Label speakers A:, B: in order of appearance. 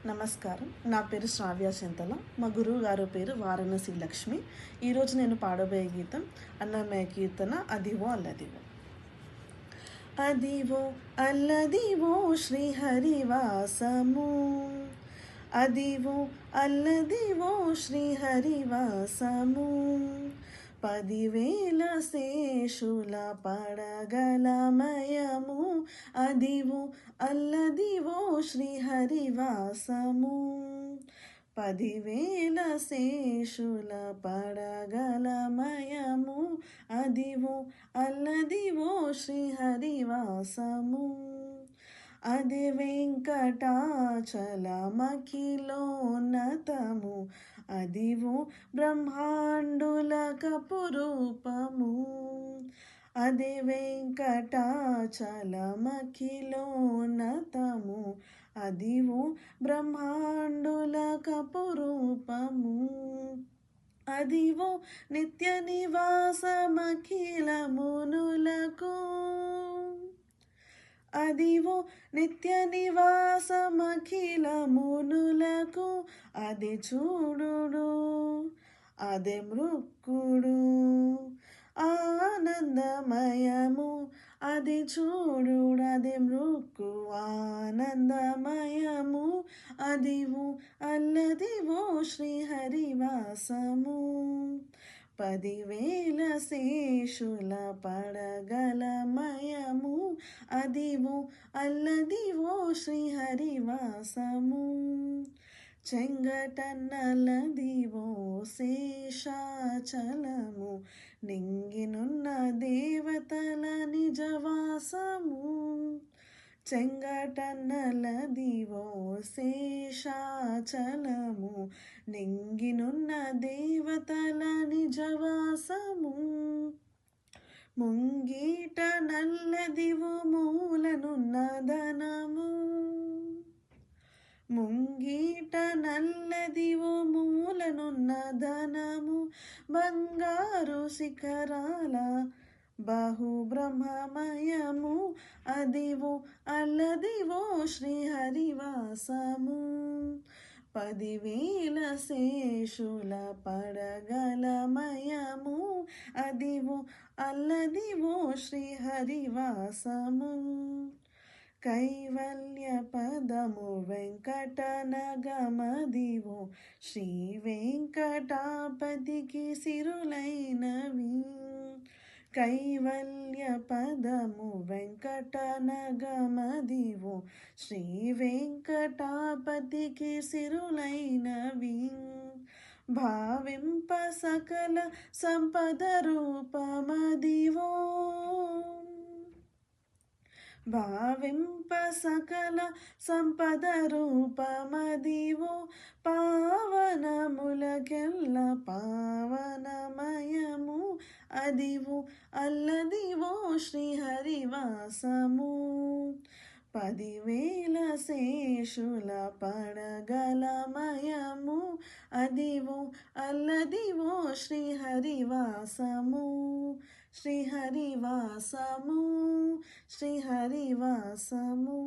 A: నమస్కారం. నా పేరు శ్రావ్య చింతల. మా గురువు గారు పేరు వారణాసి లక్ష్మి. ఈరోజు నేను పాడబోయే గీతం అన్నమయ్య కీర్తన అదివో అల్లదివో. అదివో అల్లదివో శ్రీహరివాసము, అదివో అల్లదివో శ్రీహరివాసము, 10,000 శేషుల పడగలమయము, అదివో అల్లదివో శ్రీహరివాసము. 10,000 శేషుల పడగలమయము, అదివో అల్లదివో శ్రీహరివాసము. అది వెంకటాచలమఖిలోన్నతము, అదివో బ్రహ్మాండులకపురూపము. అది వెంకటాచలమఖిలోన్నతము, అదివో బ్రహ్మాండులకపురూపము. అదివో నిత్య నివాసమఖిలమునులకు, అదివో నిత్య నివాసమఖిలమునులకు. అది చూడుడు అదే మృక్కుడు ఆనందమయము, అది చూడుడు అదే మృక్కు ఆనందమయము, అదివో అల్లదివో శ్రీహరివాసము. 10,000 శేషుల పడగలమయము, అదివో అల్లదివో శ్రీహరివాసము. చెంగటన్నలదివో శేషాచలము, నింగినున్న దేవతల నిజవాసము. చెంగటన్నలదివో శేషాచలము, నింగినున్న దేవతల నిజవాసము. ముంగీట నల్లదివో మూలనున్న ధనము, ముంగీట నల్లదివో మూలనున్న ధనము. బంగారు శిఖరాల బహుబ్రహ్మమయము, అదివో అల్లదివో శ్రీహరివాసము. 10,000 శేషుల పడగలమయము, అదివో అల్లదివో శ్రీహరివాసము. కైవల్య పదము వెంకటనగమదివో, శ్రీ వెంకటాపతికి సిరులైనవి. కైవల్య పదము వెంకటనగమదివో, శ్రీ వెంకటాపతికి సిరులైనవి. భావింప సకల సంపద రూపమదివో, భావింప సకల సంపద రూపమదివో. పావనములకెల్ల పావనమయము, అదివో అల్లదివో శ్రీహరివాసము. 10,000 శేషుల పడగలమయము, అదివో అల్లదివో శ్రీహరివాసము. శ్రీహరివాసము, శ్రీహరివాసము.